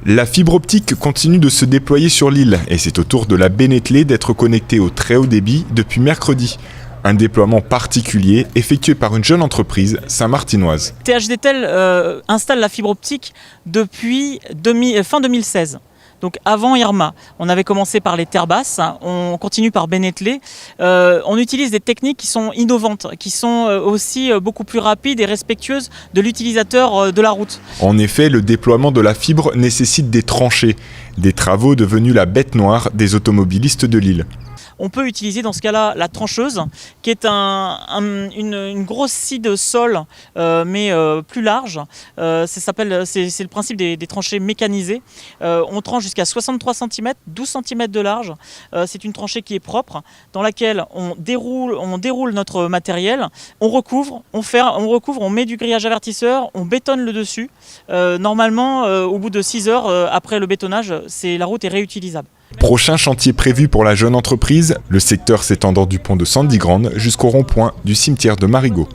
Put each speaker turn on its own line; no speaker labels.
La fibre optique continue de se déployer sur l'île et c'est au tour de la baie Netley d'être connectée au très haut débit depuis mercredi. Un déploiement particulier effectué par une jeune entreprise saint-martinoise.
THDTel installe la fibre optique depuis fin 2016. Donc avant Irma, on avait commencé par les terres basses, on continue par baie Netley. On utilise des techniques qui sont innovantes, qui sont aussi beaucoup plus rapides et respectueuses de l'utilisateur de la route.
En effet, le déploiement de la fibre nécessite des tranchées, des travaux devenus la bête noire des automobilistes de l'île.
On peut utiliser dans ce cas-là la trancheuse, qui est une grosse scie de sol, mais plus large. C'est le principe des tranchées mécanisées. On tranche jusqu'à 63 cm, 12 cm de large. C'est une tranchée qui est propre, dans laquelle on déroule notre matériel, on recouvre, on met du grillage avertisseur, on bétonne le dessus. Normalement, au bout de 6 heures après le bétonnage, la route est réutilisable.
Prochain chantier prévu pour la jeune entreprise, le secteur s'étendant du pont de Sandy Grande jusqu'au rond-point du cimetière de Marigot.